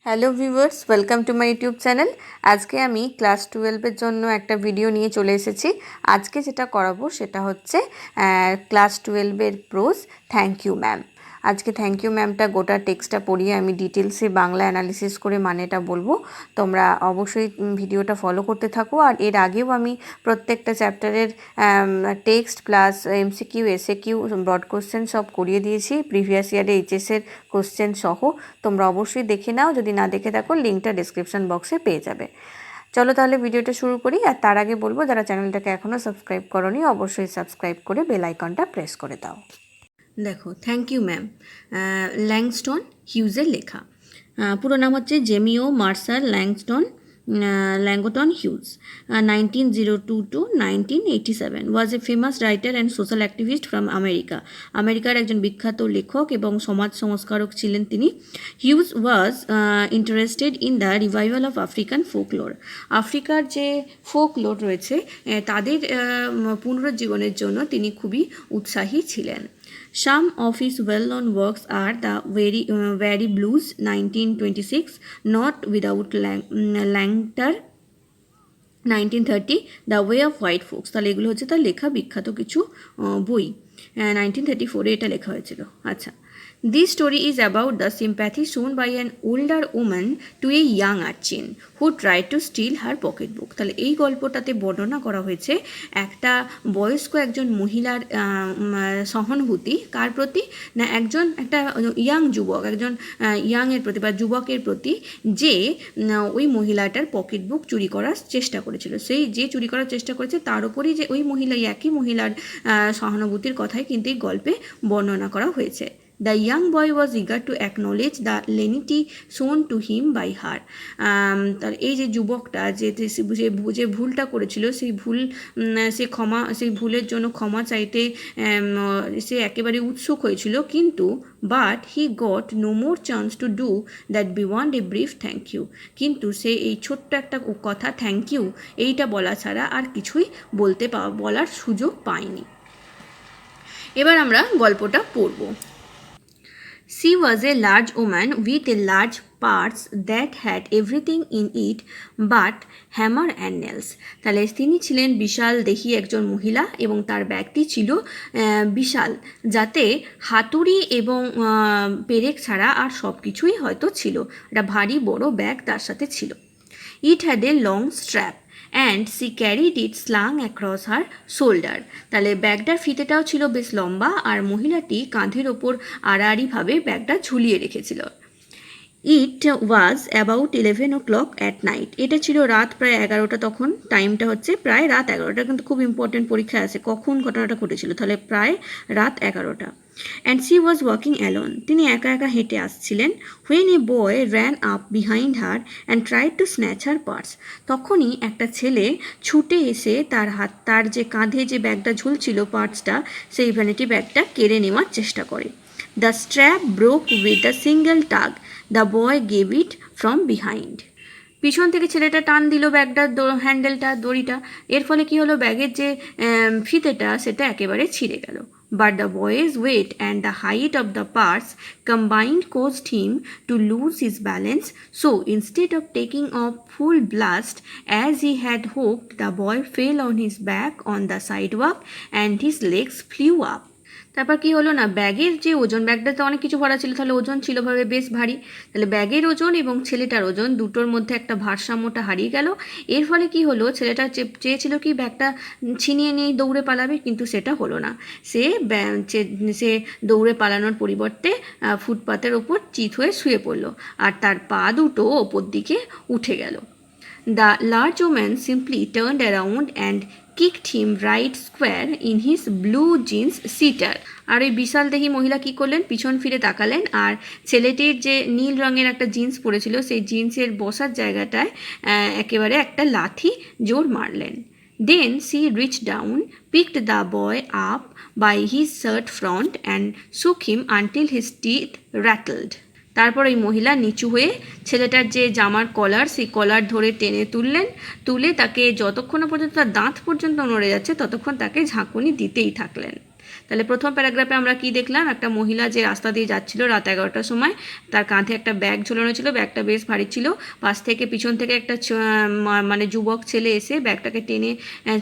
Hello viewers, welcome to my YouTube channel. আজকে আমি class 12-এর জন্য একটা ভিডিও নিয়ে চলে এসেছি। আজকে যেটা করাবো সেটা হচ্ছে ক্লাস 12-এর প্রোজ থ্যাংক ইউ ম্যাম। আজকে থ্যাংক ইউ ম্যামটা গোটা টেক্সটটা পড়িয়ে আমি ডিটেলসে বাংলা অ্যানালিসিস করে মানেটা বলবো। তোমরা অবশ্যই ভিডিওটা ফলো করতে থাকো। আর এর আগেও আমি প্রত্যেকটা চ্যাপ্টারের text plus MCQ SAQ broad question সব করিয়ে দিয়েছি, প্রিভিয়াস ইয়ারে এইচএসের কোশ্চেন সহ। তোমরা অবশ্যই দেখে নাও, যদি না দেখে থাকো লিঙ্কটা ডেসক্রিপশন বক্সে পেয়ে যাবে। চলো তাহলে ভিডিওটা শুরু করি। আর তার আগে বলবো, যারা চ্যানেলটাকে এখনও সাবস্ক্রাইব করোনি অবশ্যই সাবস্ক্রাইব করে বেল আইকনটা প্রেস করে দাও। দেখো, থ্যাংক ইউ ম্যাম ল্যাংস্টন হিউজের লেখা। পুরো নাম হচ্ছে James Mercer Langston Hughes. 1902 to 1987 was a famous writer and social activist from America. আমেরিকার একজন বিখ্যাত লেখক এবং সমাজ সংস্কারক ছিলেন তিনি। Hughes was interested in the revival of African folklore. আফ্রিকার যে ফোকলোর রয়েছে তাদের পুনরুজ্জীবনের জন্য তিনি খুবই উৎসাহী ছিলেন। Some of his well-known works are The Very Blues 1926, Not Without Laughter 1930, the way off white folks. তাহলে এগুলো হচ্ছে তার লেখা বিখ্যাত কিছু বই। 1934-এ এটা লেখা হয়েছিল। আচ্ছা, this story is about the sympathy shown by an older woman to a young urchin who try to steal her pocket book. তাহলে এই গল্পটাতে বর্ণনা করা হয়েছে একটা বয়স্ক একজন মহিলার সহানুভূতি কার প্রতি না, একটা ইয়াং যুবক, একজন ইয়াংয়ের প্রতি বা যুবকের প্রতি, যে ওই মহিলাটার পকেট বুক চুরি করার চেষ্টা করেছিল। সেই যে চুরি করার চেষ্টা করেছে তার উপরই যে ওই মহিলা, একই মহিলার সহানুভূতির কথাই কিন্তু এই গল্পে বর্ণনা করা হয়েছে। The young boy was eager to acknowledge the lenity shown to him by her. তার এই যে যুবকটা যে ভুলটা করেছিল সেই ভুলের জন্য ক্ষমা চাইতে সে একেবারে উৎসুক হয়েছিল, কিন্তু but he got no more chance to do that beyond a brief thank you. কিন্তু সে এই ছোট্ট একটা কথা থ্যাংক ইউ এইটা বলা ছাড়া আর কিছুই বলার সুযোগ পায়নি। এবার আমরা গল্পটা পড়ব। She was a large woman with a large parts that had everything in it but hammer and nails. তাহলে তিনি ছিলেন বিশাল দেহি একজন মহিলা এবং তার ব্যাগটি ছিল বিশাল, যাতে হাতুড়ি এবং পেরেক ছাড়া আর সব কিছুই হয়তো ছিল। একটা ভারী বড় ব্যাগ তার সাথে ছিল। It had a long strap and she carried it slung across her shoulder. তাহলে ব্যাগটার ফিতেটাও ছিল বেশ লম্বা আর মহিলাটি কাঁধের ওপর আড়াআড়িভাবে ব্যাগটা ঝুলিয়ে রেখেছিল। It was about 11 o'clock at night. এটা ছিল রাত প্রায় 11টা। তখন টাইমটা হচ্ছে প্রায় রাত 11টা, কিন্তু খুব ইম্পর্টেন্ট পরীক্ষায় আছে কখন ঘটনাটা ঘটেছিল। তাহলে প্রায় রাত 11টা। And she was walking alone. তিনি একা একা হেঁটে আসছিলেন। When a boy ran up behind her and tried to snatch her purse. তখনই একটা ছেলে ছুটে এসে তার যে কাঁধে যে ব্যাগটা ঝুলছিল, পার্সটা, সেই ভ্যানিটি ব্যাগটা কেড়ে নেওয়ার চেষ্টা করে। The strap broke with a single tug. The boy gave it from behind. পিছন থেকে ছেলেটা টান দিল ব্যাগটার হ্যান্ডেলটা, দড়িটা। এর ফলে কি হলো, ব্যাগের যে ফিতেটা সেটা একেবারে ছিঁড়ে গেল। But the boy's weight and the height of the parts combined caused him to lose his balance. So instead of taking off full blast as he had hoped, the boy fell on his back on the sidewalk and his legs flew up. তারপর কি হলো না, ব্যাগের যে ওজন, ব্যাগটাতে অনেক কিছু ভরা ছিল, তাহলে ওজন ছিল ভাবে বেশ ভারী। তাহলে ব্যাগের ওজন এবং ছেলেটার ওজন দুটোর মধ্যে একটা ভারসাম্যটা হারিয়ে গেল। এর ফলে কি হলো, ছেলেটা চেয়েছিল কি ব্যাগটা ছিনিয়ে নিয়ে দৌড়ে পালাবে, কিন্তু সেটা হলো না। সে দৌড়ে পালানোর পরিবর্তে ফুটপাতের ওপর চিত হয়ে শুয়ে পড়লো আর তার পা দুটো ওপর দিকে উঠে গেল। The large woman simply turned around and kicked him right square in his blue jeans seater. আর ওই বিশাল দেহি মহিলা কি করলেন, পিছন ফিরে তাকালেন আর ছেলেটির যে নীল রঙের একটা জিন্স পরেছিল সেই জিন্সের বসার জায়গাটায় একেবারে একটা লাথি জোর মারলেন। Then she reached down, picked the boy up by his shirt front and shook him until his teeth rattled. তারপর ওই মহিলা নিচু হয়ে ছেলেটার যে জামার কলার, সেই কলার ধরে টেনে তুলে তাকে যতক্ষণ পর্যন্ত তার দাঁত পর্যন্ত নড়ে যাচ্ছে ততক্ষণ তাকে ঝাঁকুনি দিতেই থাকলেন। তাহলে প্রথম প্যারাগ্রাফে আমরা কি দেখলাম, একটা মহিলা যে রাস্তা দিয়ে যাচ্ছিল রাত 11টার সময়, তার কাঁধে একটা ব্যাগ ঝোলানো ছিল, ব্যাগটা বেশ ভারী ছিল, পাশ থেকে পিছন থেকে একটা মানে যুবক ছেলে এসে ব্যাগটাকে টেনে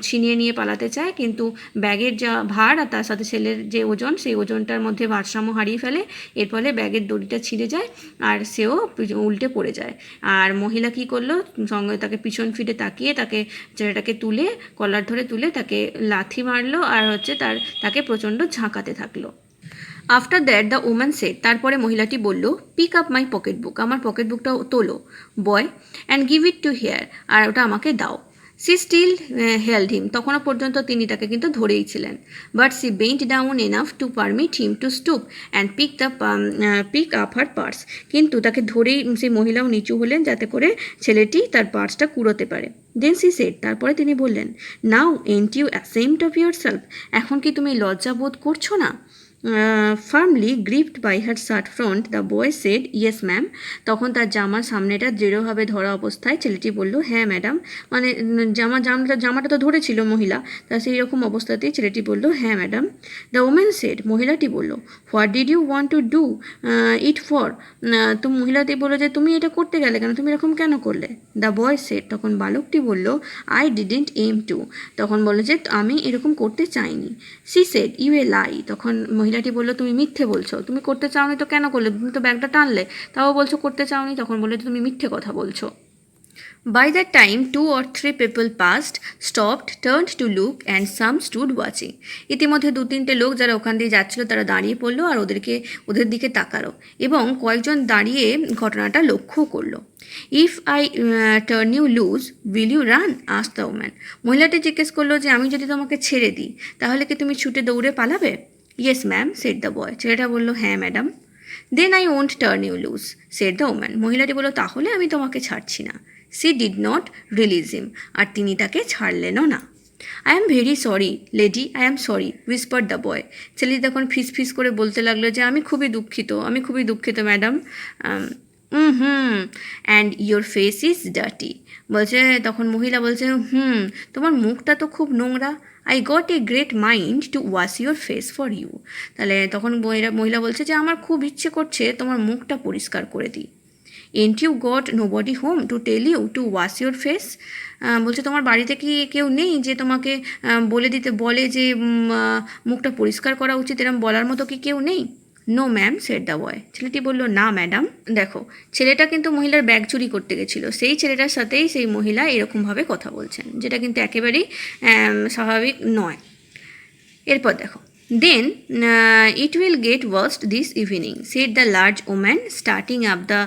ছিনিয়ে নিয়ে পালাতে চায়, কিন্তু ব্যাগের যা ভার আর তার সাথে ছেলের যে ওজন, সেই ওজনটার মধ্যে ভারসাম্য হারিয়ে ফেলে, এর ফলে ব্যাগের দড়িটা ছিঁড়ে যায় আর সেও উল্টে পড়ে যায়। আর মহিলা কি করলো, সঙ্গে তাকে পিছন ফিরে তাকিয়ে তাকে ছেলেটাকে তুলে কলার ধরে তুলে তাকে লাথি মারলো আর তাকে প্রচণ্ড ঝাঁকাতে থাকলো। After that the woman said, তারপরে মহিলাটি বলল, pick up my pocket book, আমার পকেট বুকটা তোলো boy, and give it to here, আর ওটা আমাকে দাও। সি স্টিল হেল্ড হিম, তখনও পর্যন্ত তিনি তাকে কিন্তু ধরেই ছিলেন। But she bent down enough to permit him to stoop and pick up her purse, কিন্তু তাকে ধরেই সেই মহিলাও নিচু হলেন যাতে করে ছেলেটি তার পার্সটা কুড়োতে পারে। দেন সি সেড, তারপরে তিনি বললেন, now ain't you ashamed of yourself, এখন কি তুমি লজ্জা বোধ করছো না? Firmly gripped by her shirt front the boy said, yes ma'am, তখন তার জামার সামনেটা দৃঢ়ভাবে ধরা অবস্থায় ছেলেটি বলল, হ্যাঁ ম্যাডাম, মানে জামাটা তো ধরেছিল মহিলা, তা সেই রকম অবস্থাতেই ছেলেটি বলল, হ্যাঁ ম্যাডাম। দ্য ওম্যান সেড, মহিলাটি বলল, what did you want to do it for, তো মহিলাটি বলল যে তুমি এটা করতে গেলে কেন, তুমি এরকম কেন করলে? দ্য বয় সেড, তখন বালকটি বলল, আই ডিডেন্ট এম টু, তখন বলল যে আমি এরকম করতে চাইনি। সি সেড, ইউ এ লাই, তখন মহিলাটি বলল, তুমি মিথ্যে বলছো, তুমি করতে চাওনি তো কেন করলে, তুমি তো ব্যাগটা টানলে, তাও বলছো করতে চাওনি, তখন বললে তুমি মিথ্যে কথা বলছো। By that time 2 or 3 people passed, stopped, turned to look and some stood watching. ইতিমধ্যে 2-3টে লোক যারা ওখান দিয়ে যাচ্ছিল তারা দাঁড়িয়ে পড়লো আর ওদের দিকে তাকালো এবং কয়েকজন দাঁড়িয়ে ঘটনাটা লক্ষ্য করলো। If I turn you loose will you run, asked the woman, মহিলাটি জিজ্ঞেস করলো যে আমি যদি তোমাকে ছেড়ে দিই তাহলে কি তুমি ছুটে দৌড়ে পালাবে? Yes ma'am, said the boy, ছেলেটা বললো, হ্যাঁ madam. Then I won't turn you loose, said the woman, মহিলাটি বললো, তাহলে আমি তোমাকে ছাড়ছি না। She did not release him, আর তিনি তাকে ছাড়লেনও না। I am very sorry lady, I am sorry, whispered the boy, ছেলেটি তখন ফিস করে বলতে লাগলো যে আমি খুবই দুঃখিত madam. And your face is dirty, বলছে, তখন মহিলা বলছে, তোমার মুখটা তো খুব নোংরা। I got a great mind to wash your face for you, তাহলে তখন মহিলা বলছে যে আমার খুব ইচ্ছে করছে তোমার মুখটা পরিষ্কার করে দিই। Ain't you got nobody home to tell you to wash your face, বলছে তোমার বাড়িতে কি কেউ নেই যে তোমাকে বলে যে মুখটা পরিষ্কার করা উচিত, এরম বলার মতো কি কেউ নেই? No ma'am, said the boy, ছেলেটি বলল, না ম্যাডাম। দেখো, ছেলেটা কিন্তু মহিলার ব্যাগ চুরি করতে গেছিলো, সেই ছেলেটার সাথেই সেই মহিলা এরকমভাবে কথা বলছেন, যেটা কিন্তু একেবারেই স্বাভাবিক নয়। এরপর দেখো, then it will get worst this evening, said the large woman starting up the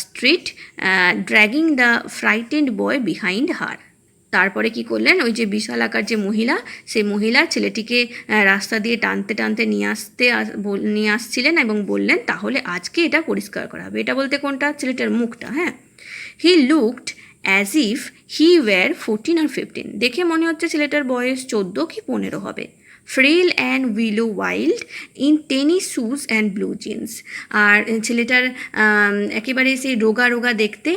street dragging the frightened boy behind her. তারপরে কি করলেন, ওই যে বিশাল আকার যে মহিলা, সেই মহিলা ছেলেটিকে রাস্তা দিয়ে টানতে নিয়ে আসছিলেন এবং বললেন, তাহলে আজকে এটা পরিষ্কার করা হবে। এটা বলতে কোনটা, ছেলেটার মুখটা। হ্যাঁ, he looked as if he were 14 or 15, দেখে মনে হচ্ছে ছেলেটার বয়স 14 কি 15 হবে। Frail and willow wild in tennis shoes and blue jeans, আর ছেলেটার একেবারে সেই রোগা দেখতে,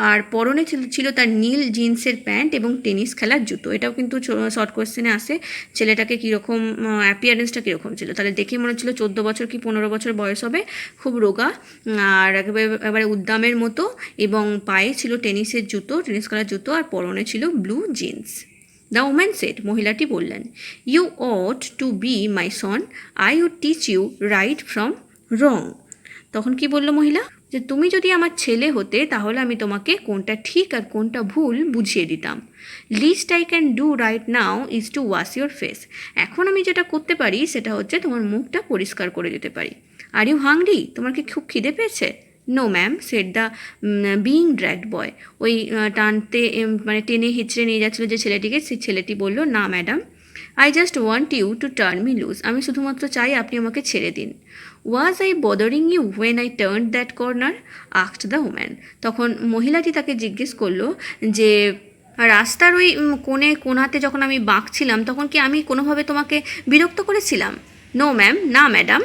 আর পরনে ছিল তার নীল জিন্সের প্যান্ট এবং টেনিস খেলার জুতো। এটাও কিন্তু শর্ট কোয়েশ্চেনে আসে, ছেলেটাকে কীরকম অ্যাপিয়ারেন্সটা কীরকম ছিল, তাহলে দেখে মনে হচ্ছিলো 14 বছর কি 15 বছর বয়স হবে, খুব রোগা আর একেবারে উদ্দামের মতো, এবং পায়ে ছিল টেনিস খেলার জুতো, আর পরনে ছিল blue jeans. The woman said, মহিলাটি বললেন, you ought to be my son, I would teach you right from wrong. তখন কি বলল মহিলা, যে তুমি যদি আমার ছেলে হতে তাহলে আমি তোমাকে কোনটা ঠিক আর কোনটা ভুল বুঝিয়ে দিতাম। Least I can do right now is to wash your face, এখন আমি যেটা করতে পারি সেটা হচ্ছে তোমার মুখটা পরিষ্কার করে দিতে পারি। আর ইউ হাংরি, তোমার কি খুব খিদে পেয়েছে? No ma'am, said the being dragged boy, ওই মানে টেনে হিচড়ে নিয়ে যাচ্ছিলো যে ছেলেটিকে, সেই ছেলেটি বলল, না madam, I just want you to turn me loose, আমি শুধুমাত্র চাই আপনি আমাকে ছেড়ে দিন। Was I bothering you when I turn that corner, asked the woman, তখন মহিলাটি তাকে জিজ্ঞেস করলো যে রাস্তার ওই কোনাতে যখন আমি বাঁকছিলাম তখন কি আমি কোনোভাবে তোমাকে বিরক্ত করেছিলাম? নো ম্যাম, না madam.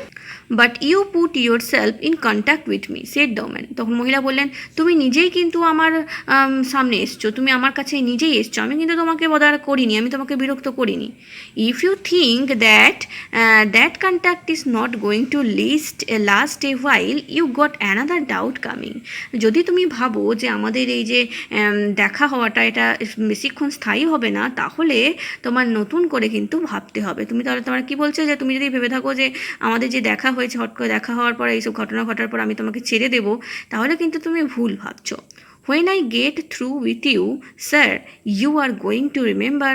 But you put yourself in contact with me, said the woman. তখন মহিলা বললেন, তুমি নিজেই কিন্তু আমার সামনে এসছো, তুমি আমার কাছে নিজেই এসছো, আমি কিন্তু তোমাকে বদার করিনি, আমি তোমাকে বিরক্ত করিনি। If you think that that contact is not going to last a while, you got another doubt coming. যদি তুমি ভাবো যে আমাদের এই যে দেখা হওয়াটা এটা বেশিক্ষণ স্থায়ী হবে না, তাহলে তোমার নতুন করে কিন্তু ভাবতে হবে। তুমি তাহলে তোমার কি বলছো যে তুমি যদি ভেবে থাকো যে আমাদের যে দেখা হয়েছে, হট করে দেখা হওয়ার পর এইসব ঘটনা ঘটার পর আমি তোমাকে ছেড়ে দেবো, তাহলে কিন্তু তুমি ভুল ভাবছো। When I get through with you, sir, you are going to remember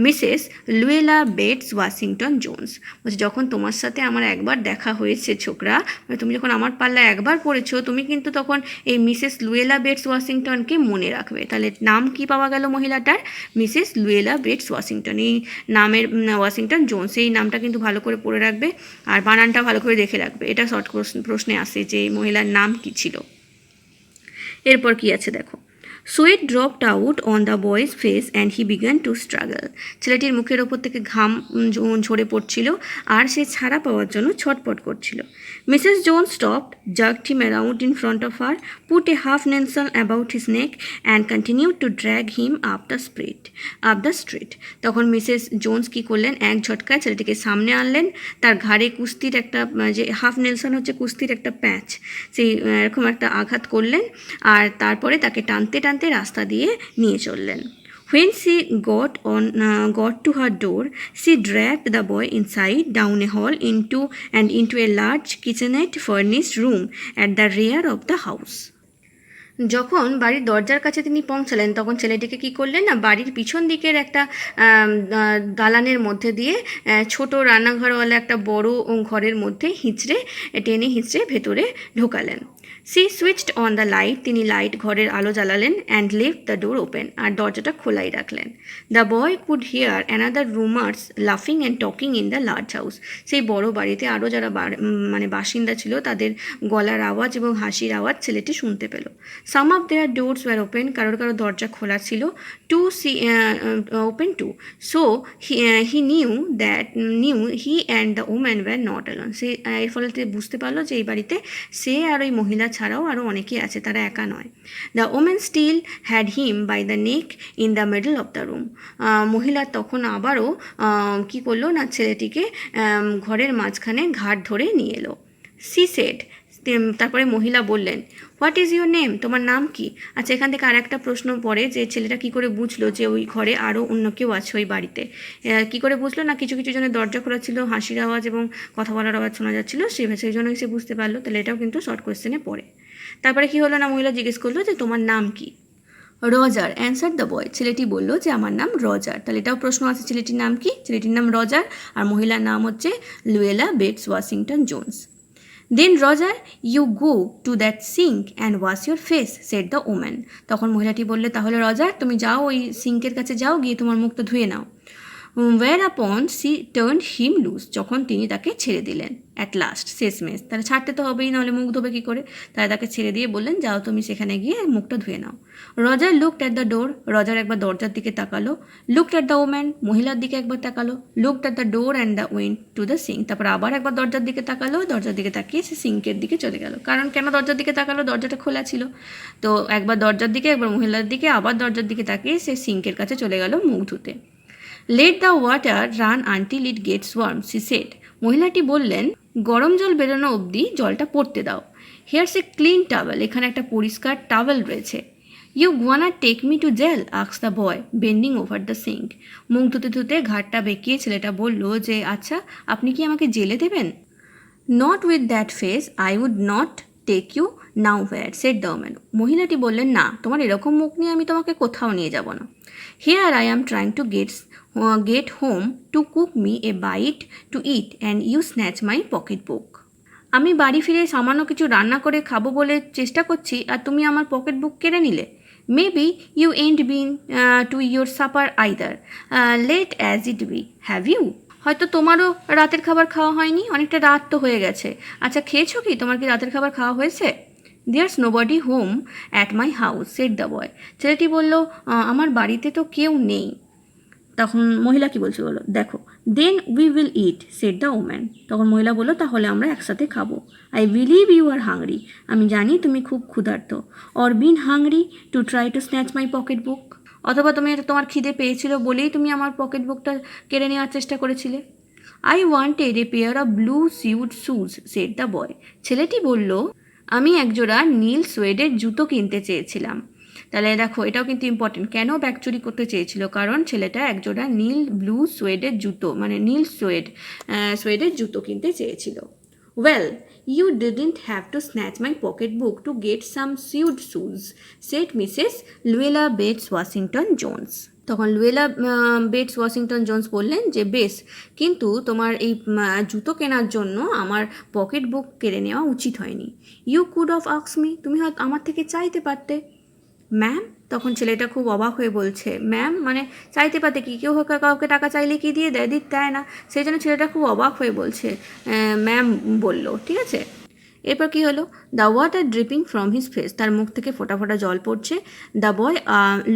Mrs. Luella Bates Washington Jones. বলছে, যখন তোমার সাথে আমার একবার দেখা হয়েছে ছোকরা, তুমি যখন আমার পাল্লা একবার পড়েছো, তুমি কিন্তু তখন এই মিসেস লুয়েলা বেটস ওয়াশিংটনকে মনে রাখবে। তাহলে নাম কি পাওয়া গেল মহিলাটার? Mrs Luella Bates Washington. এই নামের ওয়াশিংটন জোন্স, এই নামটা কিন্তু ভালো করে পড়ে রাখবে আর বানানটা ভালো করে দেখে রাখবে। এটা শর্ট প্রশ্নে আসে যে এই মহিলার নাম কি ছিল। এরপর কি আছে দেখো। Sweat dropped out on the boys face and he began to struggle. ছেলেটির মুখের ওপর থেকে ঘাম ঝরে পড়ছিল আর সে ছাড়া পাওয়ার জন্য ছটপট করছিল। Mrs Jones stopped, jerked him around in front of her, put a half nelson about his neck and continued to drag him up the street. তখন মিসেস জোন্স কী করলেন, এক ঝটকায় ছেলেটিকে সামনে আনলেন, তার ঘাড়ে কুস্তির একটা, যে হাফ নেলসন হচ্ছে কুস্তির একটা প্যাঁচ, সেই এরকম একটা আঘাত করলেন আর তারপরে তাকে টানতে টানতে রাস্তা দিয়ে নিয়ে চললেন। When she got to her door, she dragged the boy inside, down a hall, into a large kitchenette furnished room at the rear of the house. যখন বাড়ির দরজার কাছে তিনি পৌঁছালেন, তখন ছেলেটিকে কী করলেন না, বাড়ির পিছন দিকের একটা দালানের মধ্যে দিয়ে ছোট রান্নাঘরওয়ালা একটা বড় ঘরের মধ্যে টেনে হিঁচড়ে ভেতরে ঢোকালেন। She switched on the light, তিনি লাইট ঘরের আলো জ্বালালেন, and left the door open, আর দরজাটা খোলাই রাখলেন। The boy could hear another roomers লাফিং and talking in the large house. সেই বড় বাড়িতে আরও যারা বাসিন্দা ছিল তাদের গলার আওয়াজ এবং হাসির আওয়াজ ছেলেটি শুনতে পেল। Some of their doors were open, কারোর দরজা খোলা ছিল, open too, so he knew he and the woman were not alone. সে এর ফলে বুঝতে পারলো যে এই বাড়িতে সে আর ওই মহিলা ছাড়াও আরও অনেকেই আছে, তারা একা নয়। The woman still had him by the neck in the middle of the room. মহিলা তখন আবারও কী করলো না, ছেলেটিকে ঘরের মাঝখানে ঘাট ধরে নিয়ে এলো। সি সেড, তারপরে মহিলা বললেন, হোয়াট ইজ ইউর নেম, তোমার নাম কি? আচ্ছা, এখান থেকে আর একটা প্রশ্ন পড়ে যে ছেলেটা কী করে বুঝলো যে ওই ঘরে আরও অন্য কেউ আছে ওই বাড়িতে? কী করে বুঝলো না, কিছু কিছু জনের দরজা খোলা ছিল, হাসির আওয়াজ এবং কথা বলার আওয়াজ শোনা যাচ্ছিলো, সেই জন্যই সে বুঝতে পারলো। তাহলে এটাও কিন্তু শর্ট কোয়েশ্চেনে পড়ে। তারপরে কী হলো না, মহিলা জিজ্ঞেস করলো যে তোমার নাম কি? Roger, answer the boy. ছেলেটি বলল যে আমার নাম রজার। তাহলে এটাও প্রশ্ন আছে, ছেলেটির নাম কি? ছেলেটির নাম রজার আর মহিলার নাম হচ্ছে Luella Bates Washington Jones. Then Roger, you go to that sink and wash your face, said the woman. তখন মহিলাটি বললে, তাহলে রজার তুমি যাও, ওই সিঙ্কের কাছে যাও, গিয়ে তোমার মুখটা ধুয়ে নাও। ওয়ার আপন সি টার্নড হিম লুজ, যখন তিনি তাকে ছেড়ে দিলেন। অ্যাট লাস্ট, শেষমেশ, তাহলে ছাড়তে তো হবেই, নাহলে মুখ ধোবে কী করে? তাই তাকে ছেড়ে দিয়ে বললেন, যাও তুমি সেখানে গিয়ে মুখটা ধুয়ে নাও। Roger looked at the door, Roger একবার দরজার দিকে তাকালো। লুকড অ্যাট দ্য ওম্যান, মহিলার দিকে একবার তাকালো। Looked at the door and the went to the sink, তারপর আবার একবার দরজার দিকে তাকালো, দরজার দিকে তাকিয়ে সে সিঙ্কের দিকে চলে গেল। কারণ কেন দরজার দিকে তাকালো? দরজাটা খোলা ছিল। তো একবার দরজার দিকে, একবার মহিলার দিকে, আবার দরজার দিকে তাকিয়ে সে সিঙ্কের কাছে চলে গেল মুখ ধুতে। Let the water run until it gets warm, she said. মহিলাটি বললেন, গরম জল বেরোনো অবধি জলটা পড়তে দাও। হিয়ার্স এ ক্লিন টাওয়েল, এখানে একটা পরিষ্কার টাওয়েল রয়েছে। You gonna take me to jail, আক্স the boy bending over the sink. মুখ ধুতে ধুতে ঘাটটা বেঁকিয়ে ছেলেটা বলল যে আচ্ছা, আপনি কি আমাকে জেলে দেবেন? Not with that face I would not take you nowhere, said the woman. মহিলাটি বললেন, না, তোমার এরকম মুখ নিয়ে আমি তোমাকে কোথাও নিয়ে যাব না। Here I am trying to get home to cook me a bite to eat and you snatch my pocketbook. আমি বাড়ি ফিরে সামান্য কিছু রান্না করে খাবো বলে চেষ্টা করছি আর তুমি আমার পকেট বুক কেড়ে নিলে। Maybe you ain't been to your supper either, late as it be, have you? হয়তো তোমারও রাতের খাবার খাওয়া হয়নি, অনেকটা রাত তো হয়ে গেছে। আচ্ছা, খেয়েছো কি? তোমার কি রাতের খাবার খাওয়া হয়েছে? There's nobody home at my house, said the boy. ছেলেটি বলল, আমার বাড়িতে তো কেউ নেই। তখন মহিলা কি বলছে বলো, দেখো, then we will eat said the woman. তখন মহিলা বললো, তাহলে আমরা একসাথে খাবো। I believe you are hungry, আমি জানি তুমি খুব ক্ষুধার্ত। Or been hungry to try to snatch my pocket book, অথবা তুমি তোমার খিদে পেয়েছিল বলেই তুমি আমার পকেট বুকটা কেড়ে নেওয়ার চেষ্টা করেছিলে। I wanted a pair of blue suede shoes shed the boy, ছেলেটি বলল, আমি একজোড়া নীল সোয়েডের জুতো কিনতে চেয়েছিলাম। তাহলে দেখো, এটাও কিন্তু ইম্পর্টেন্ট, কেন ব্যাগ চুরি করতে চেয়েছিল, কারণ ছেলেটা একজোড়া নীল ব্লু সোয়েডের জুতো, মানে নীল সোয়েডের জুতো কিনতে চেয়েছিল। Well, you didn't have to snatch my pocket book to get some suede shoes said Mrs Luella Bates Washington Jones. তখন লুয়েলা বেটস ওয়াশিংটন জোন্স বললেন যে, বেশ, কিন্তু তোমার এই জুতো কেনার জন্য আমার পকেট বুক কেড়ে নেওয়া উচিত হয়নি। You could of ask me, তুমি হয়তো আমার থেকে চাইতে পারতে। ম্যাম, তখন ছেলেটা খুব অবাক হয়ে বলছে, ম্যাম মানে চাইতে পারতে কি, কেউ কাউকে টাকা চাইলে কি দিয়ে দেয় না। সেই জন্য ছেলেটা খুব অবাক হয়ে বলছে, ম্যাম বলল, ঠিক আছে। এরপর কি হলো, the water dripping from his face, তার মুখ থেকে ফোঁটা ফোঁটা জল পড়ছে। The boy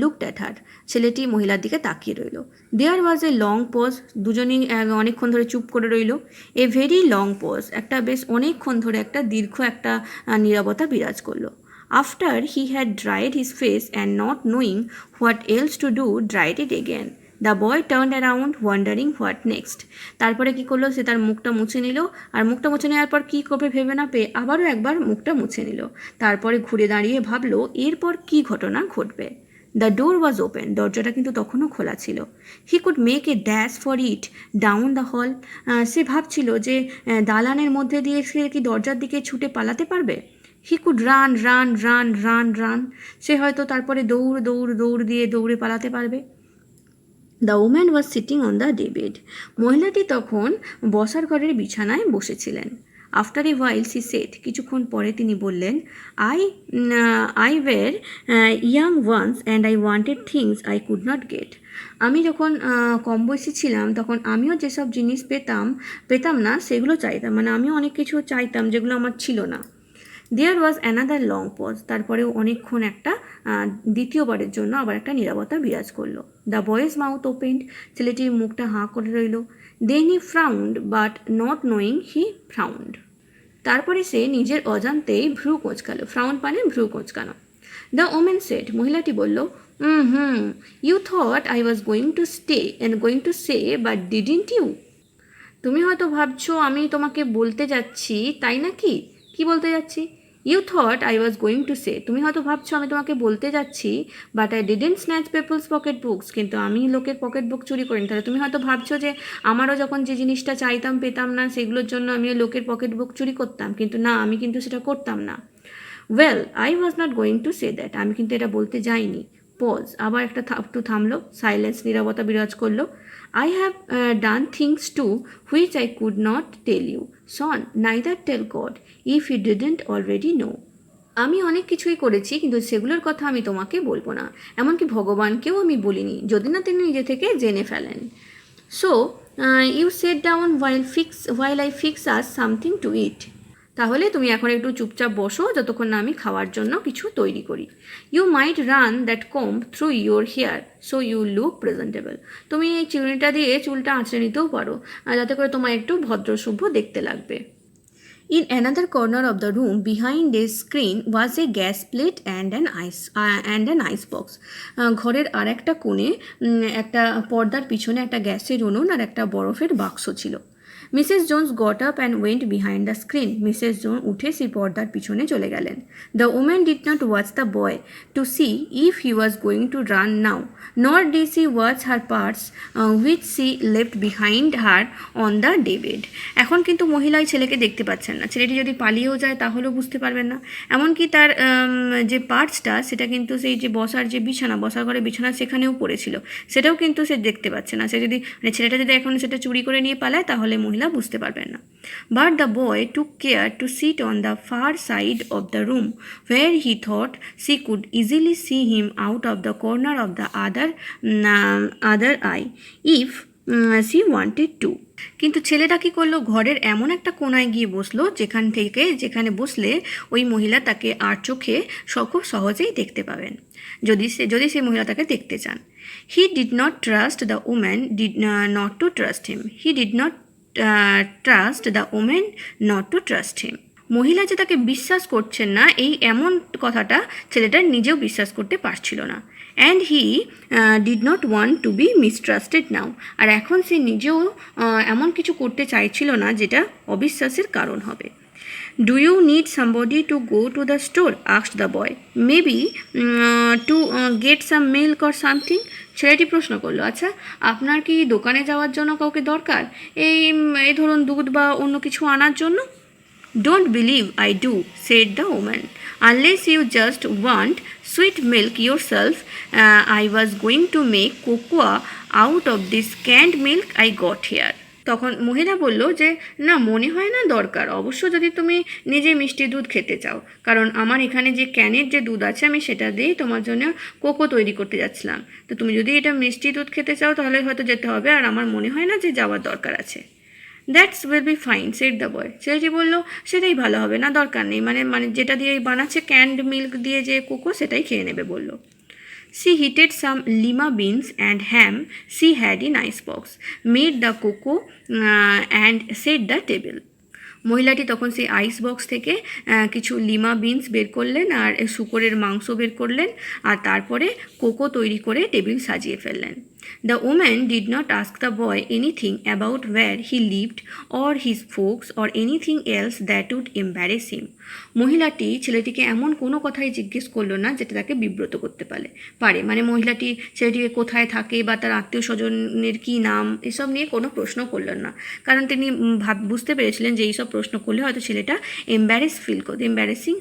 looked at her, ছেলেটি মহিলার দিকে তাকিয়ে রইল। দেয়ার ওয়াজ এ লং পজ, দুজনেই অনেকক্ষণ ধরে চুপ করে রইল। এ ভেরি লং পজ, একটা বেশ অনেকক্ষণ ধরে একটা দীর্ঘ একটা নীরবতা বিরাজ করলো। After he had dried his face and not knowing what else to do dried it again. The boy turn around wandering what next, তারপরে কী করলো, সে তার মুখটা মুছে নিল, আর মুখটা মুছে নেওয়ার পর কী করবে ভেবে না পেয়ে আবারও একবার মুখটা মুছে নিল। তারপরে ঘুরে দাঁড়িয়ে ভাবলো এরপর কী ঘটনা ঘটবে। দ্য ডোর ওয়াজ ওপেন, দরজাটা কিন্তু তখনও খোলা ছিল। He could make a dash for it down the hall, সে ভাবছিল যে দালানের মধ্যে দিয়ে সে কি দরজার দিকে ছুটে পালাতে পারবে। He could run run run run run, সে হয়তো তারপরে দৌড় দিয়ে দৌড়ে পালাতে পারবে। The woman was sitting on the day bed, মহিলাটি তখন বসার ঘরের বিছানায় বসেছিলেন। After a while she said, কিছুক্ষণ পরে তিনি বললেন, I were young once and I wanted things I could not get, আমি যখন কম বয়সী ছিলাম তখন আমিও যেসব জিনিস পেতাম না সেগুলো চাইতাম, মানে আমিও অনেক কিছু চাইতাম যেগুলো আমার ছিল না। দেয়ার ওয়াজ অ্যানাদার লং পজ, তারপরেও অনেকক্ষণ একটা দ্বিতীয়বারের জন্য আবার একটা নীরবতা বিরাজ করলো। দ্য বয়েজ মাউথ ওপেন্ড, ছেলেটির মুখটা হাঁ করে রইল। দেন হি ফ্রাউন্ড বাট নট নোয়িং হি ফ্রাউন্ড, তারপরে সে নিজের অজান্তেই ভ্রু কোঁচকালো। ফ্রাউন্ড মানে ভ্রু কোঁচকানো। দ্য ওমেন সেড, মহিলাটি বলল, you thought I was going to say but didn't you, তুমি হয়তো ভাবছো আমি তোমাকে বলতে যাচ্ছি, তাই নাকি? কি বলতে যাচ্ছি? You thought I was going to say, তুমি হয়তো ভাবছো আমি তোমাকে বলতে যাচ্ছি, but I didn't snatch people's pocket books, কিন্তু আমি লোকের পকেট বুক চুরি করিনি। তাহলে তুমি হয়তো ভাবছো যে আমারও যখন যে জিনিসটা চাইতাম পেতাম না সেগুলোর জন্য আমিও লোকের পকেট বুক চুরি করতাম, কিন্তু না, আমি কিন্তু সেটা করতাম না। Well, I was not going to say that, আমি কিন্তু এটা বলতে যাইনি। পজ, আবার একটু থামলো, সাইলেন্স, নীরবতা বিরাজ করলো। I have done things too which I could not tell you. Son, neither tell God if you didn't already know. আমি অনেক কিছুই করেছি কিন্তু সেগুলোর কথা আমি তোমাকে বলবো না, এমনকি ভগবানকেও আমি বলিনি যদি না তিনি নিজে থেকে জেনে ফেলেন। So you set down while I fix us something to eat. তাহলে তুমি এখন একটু চুপচাপ বসো যতক্ষণ না আমি খাওয়ার জন্য কিছু তৈরি করি। You might run that comb through your hair so you look presentable, তুমি এই চিরুনিটা দিয়ে চুলটা আঁচড়ে নিতেও পারো যাতে করে তোমার একটু ভদ্রসভ্য দেখতে লাগবে। In another corner of the room, behind a screen, was a gas plate and an ice box. ঘরের আর একটা কোণে একটা পর্দার পিছনে একটা গ্যাসের উনুন আর একটা বরফের বাক্স ছিল। Mrs Jones got up and went behind the screen, Mrs Jones উঠে সেই পর্দার পিছনে চলে গেলেন। The woman did not watch the boy to see if he was going to run now, nor did she watch her parts which she left behind her on the day bed. এখন কিন্তু মহিলা ওই ছেলেকে দেখতে পাচ্ছেন না, ছেলেটি যদি পালিয়েও যায় তাহলেও বুঝতে পারবেন না, এমনকি তার যে পার্টসটা সেটা কিন্তু সেই যে বসার ঘরে বিছানা সেখানেও পড়েছিল, সেটাও কিন্তু সে দেখতে পাচ্ছে না। সে যদি ছেলেটা যদি এখন সেটা চুরি করে নিয়ে পালায় তাহলে মহিলা বুঝতে পারবেন না। But the boy took care to sit on the far side of the room where he thought she could easily see him out of the corner of the other eye if she wanted to. কিন্তু ছেলেটা কী করলো, ঘরের এমন একটা কোণায় গিয়ে বসলো যেখানে বসলে ওই মহিলা তাকে আর চোখে খুব সহজেই দেখতে পাবেন, যদি সেই মহিলা তাকে দেখতে চান। হি did not trust the woman not to trust him. He did not trust the woman not to trust him. মহিলা যে তাকে বিশ্বাস করছেন না, এই এমন কথাটা ছেলেটা নিজেও বিশ্বাস করতে পারছিল না। And he did not want to be mistrusted now. আর এখন সে নিজেও এমন কিছু করতে চাইছিল না যেটা অবিশ্বাসের কারণ হবে। Do you need somebody to go to the store, asked the boy. Maybe to get some milk or something. ছেলেটি প্রশ্ন করলো, আচ্ছা আপনার কি দোকানে যাওয়ার জন্য কাউকে দরকার, এই ধরুন দুধ বা অন্য কিছু আনার জন্য? Don't believe I do, said the woman. Unless you just want sweet milk yourself, I was going to make cocoa out of this canned milk I got here. তখন মহিলা বলল যে না, মনে হয় না দরকার, অবশ্য যদি তুমি নিজে মিষ্টি দুধ খেতে চাও, কারণ আমার এখানে যে ক্যানের যে দুধ আছে আমি সেটা দিয়েই তোমার জন্য কোকো তৈরি করতে যাচ্ছিলাম। তো তুমি যদি এটা মিষ্টি দুধ খেতে চাও তাহলে হয়তো যেতে হবে, আর আমার মনে হয় না যে যাওয়ার দরকার আছে। That's will be fine, shed the boy. ছেলেটি বললো সেটাই ভালো হবে, না দরকার নেই, মানে যেটা দিয়ে বানাচ্ছে ক্যান্ড মিল্ক দিয়ে যে কোকো সেটাই খেয়ে নেবে বললো। She heated some lima beans and ham she had in ice box, made the cocoa and set the table. মহিলাটি তখন সেই আইস বক্স থেকে কিছু লিমা বিনস বের করলেন আর শূকরের মাংস বের করলেন, আর তারপরে কোকো তৈরি করে টেবিল সাজিয়ে ফেললেন। The woman did not ask the boy anything about where he lived or his folks or anything else that would embarrass him. মহিলাটি ছেলেটিকে এমন কোনো কথাই জিজ্ঞেস করলো না যেটা তাকে বিব্রত করতে পারে। মানে মহিলাটি ছেলেটিকে কোথায় থাকে বা তার আত্মীয় স্বজনের কী নাম এসব নিয়ে কোনো প্রশ্ন করলেন না, কারণ তিনি বুঝতে পেরেছিলেন যে এইসব প্রশ্ন করলে হয়তো ছেলেটা এম্বারেসিং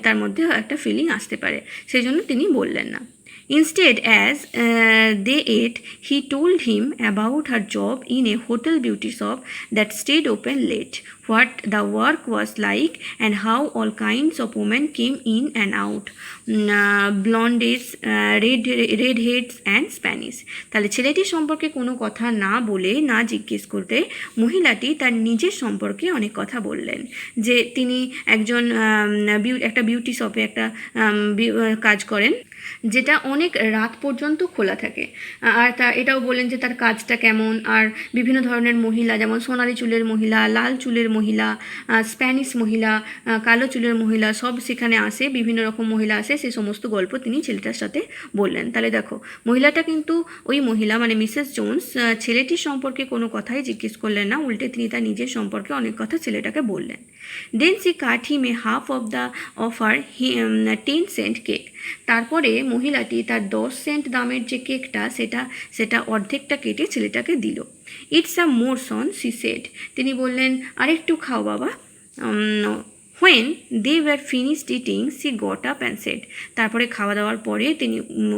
তার মধ্যে একটা ফিলিং আসতে পারে, সেই জন্য তিনি বললেন না। Instead, as they ate, he told him about her job in a hotel beauty shop that stayed open late, what the work was like, and how all kinds of women came in and out, blondes, redheads and Spanish. তাহলে ছেলেটির সম্পর্কে কোনো কথা না বলে, না জিজ্ঞেস করতে, মহিলাটি তার নিজের সম্পর্কে অনেক কথা বললেন, যে তিনি একটা বিউটি শপে একটা কাজ করেন যেটা অনেক রাত পর্যন্ত খোলা থাকে, আর এটাও বললেন যে তার কাজটা কেমন, আর বিভিন্ন ধরনের মহিলা, যেমন সোনালি চুলের মহিলা, লাল চুলের মহিলা, স্প্যানিশ মহিলা, কালো চুলের মহিলা, সব সেখানে আসে, বিভিন্ন রকম মহিলা আসে, সে সমস্ত গল্প তিনি ছেলেটার সাথে বললেন। তাহলে দেখো, মহিলাটা কিন্তু ওই মহিলা মানে মিসেস জোন্স ছেলেটির সম্পর্কে কোনো কথাই জিজ্ঞেস করলেন না, উল্টে তিনি তার নিজের সম্পর্কে অনেক কথা ছেলেটাকে বললেন। Then she cut him a half of the offer 10 cent cake. তারপরে মহিলাটি তার 10 সেন্ট দামের যে কেকটা সেটা অর্ধেকটা কেটে ছেলেটাকে দিল। It's a more Son, she said. তিনি বললেন আরেকটু খাও বাবা। When they were finished eating, she got up and said, তারপরে খাওয়া দাওয়ার পরে তিনি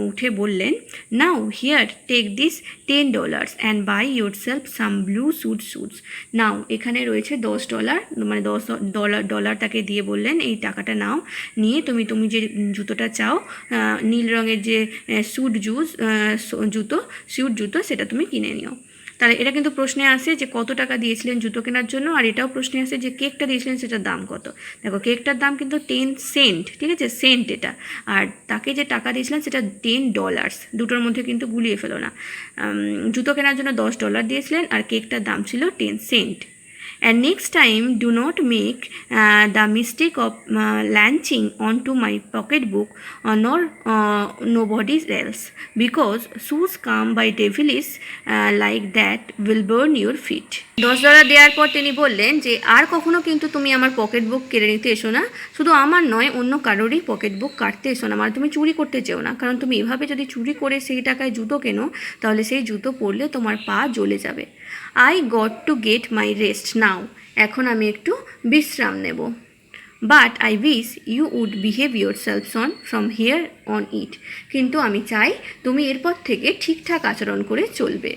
উঠে বললেন, now here take this $10 and buy yourself some blue suits. নাও এখানে রয়েছে $10, মানে $10 তাকে দিয়ে বললেন এই টাকাটা নাও, নিয়ে তুমি যে জুতোটা চাও, নীল রঙের যে স্যুট জুতো সেটা তুমি কিনে নিও। তাহলে এটা কিন্তু প্রশ্নে আসে যে কত টাকা দিয়েছিলেন জুতো কেনার জন্য, আর এটাও প্রশ্নে আসে যে কেকটা দিয়েছিলেন সেটার দাম কত। দেখো, কেকটার দাম কিন্তু 10 সেন্ট, ঠিক আছে, সেন্ট এটা, আর তাকে যে টাকা দিয়েছিলেন সেটা $10, দুটোর মধ্যে কিন্তু গুলিয়ে ফেলো না। জুতো কেনার জন্য $10 দিয়েছিলেন আর কেকটার দাম ছিল 10 Saint. And next time, do not make the mistake of latching onto my pocketbook nor nobody else, because shoes come by devilish like that will burn your feet. $10 দেওয়ার পর তিনি বললেন যে আর কখনো কিন্তু তুমি আমার পকেট বুক কেড়ে নিতে এসো না, শুধু আমার নয় অন্য কারোরই পকেট বুক কাটতে এসো না, মানে তুমি চুরি করতে চেও না, কারণ তুমি এভাবে যদি চুরি করে সেই টাকায় জুতো কেনো তাহলে সেই জুতো পরলে তোমার পা জ্বলে যাবে। I got to get my rest now. এখন আমি একটু বিশ্রাম নেব। But I wish you would behave yourself from here on it. কিন্তু আমি চাই তুমি এরপর থেকে ঠিকঠাক আচরণ করে চলবে।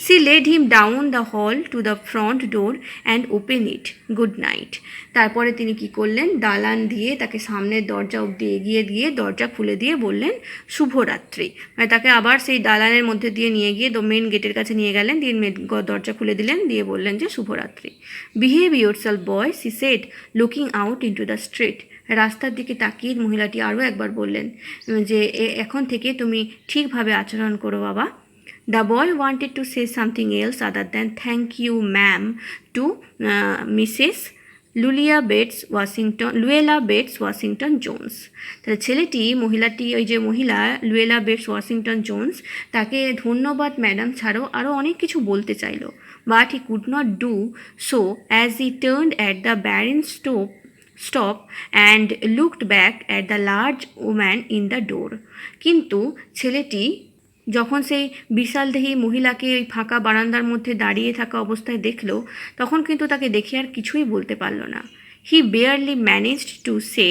She led him down the hall to the front door and opened it. Good night. তারপরে তিনি কি করলেন, দালান দিয়ে তাকে সামনের দরজা অবধি এগিয়ে দিয়ে দরজা খুলে দিয়ে বললেন শুভরাত্রি। মানে তাকে আবার সেই দালানের মধ্যে দিয়ে নিয়ে গিয়ে মেন গেটের কাছে নিয়ে গেলেন, দিয়ে দরজা খুলে দিলেন, দিয়ে বললেন যে শুভরাত্রি। Behave yourself boy, she said, looking out into the street. রাস্তার দিকে তাকিয়ে মহিলাটি আরও একবার বললেন যে এখন থেকে তুমি ঠিকভাবে আচরণ করো বাবা। The boy wanted to say something else other than thank you ma'am to Mrs. Luella Bates Washington Jones. তাহলে ছেলেটি মহিলাটি ওই যে মহিলা লুয়েলা বেটস ওয়াশিংটন জোন্স তাকে ধন্যবাদ ম্যাডাম ছাড়াও আরও অনেক কিছু বলতে চাইল, but he could not do so as he turned at the barren stop and looked back at the large woman in the door. কিন্তু ছেলেটি যখন সেই বিশালদেহী মহিলাকে ওই ফাঁকা বারান্দার মধ্যে দাঁড়িয়ে থাকা অবস্থায় দেখল, তখন কিন্তু তাকে দেখে আর কিছুই বলতে পারল না। He barely managed to say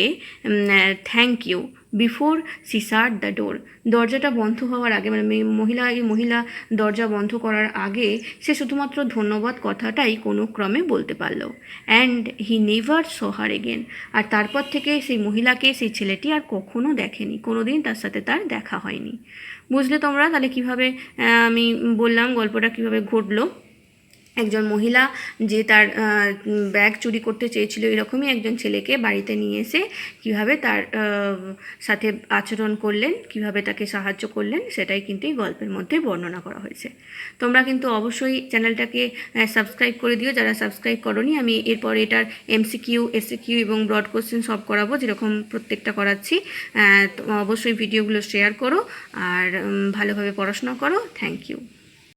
thank you before she shut the door. দরজাটা বন্ধ হওয়ার আগে, মানে মহিলা দরজা বন্ধ করার আগে সে শুধুমাত্র ধন্যবাদ কথাটাই কোনো ক্রমে বলতে পারল। And he never saw her again. আর তারপর থেকে সেই মহিলাকে সেই ছেলেটি আর কখনো দেখেনি, কোনো দিন তার সাথে তার দেখা হয়নি। বুঝলে তোমরা তাহলে কীভাবে আমি বললাম গল্পটা কীভাবে ঘটলো। একজন মহিলা যে তার ব্যাগ চুরি করতে চেয়েছিল, এরকমই একজন ছেলেকে বাড়িতে নিয়ে এসে কীভাবে তার সাথে আচরণ করলেন, কিভাবে তাকে সাহায্য করলেন, সেটাই কিন্তু এই গল্পের মধ্যে বর্ণনা করা হয়েছে। তোমরা কিন্তু অবশ্যই চ্যানেলটাকে সাবস্ক্রাইব করে দিও যারা সাবস্ক্রাইব করোনি। আমি এরপর এটার এমসিকিউ, এসিকিউ এবং ব্রড কোশ্চেন সলভ করাবো, যেরকম প্রত্যেকটা করাচ্ছি। অবশ্যই ভিডিওগুলো শেয়ার করো আর ভালোভাবে পড়াশোনা করো। Thank you.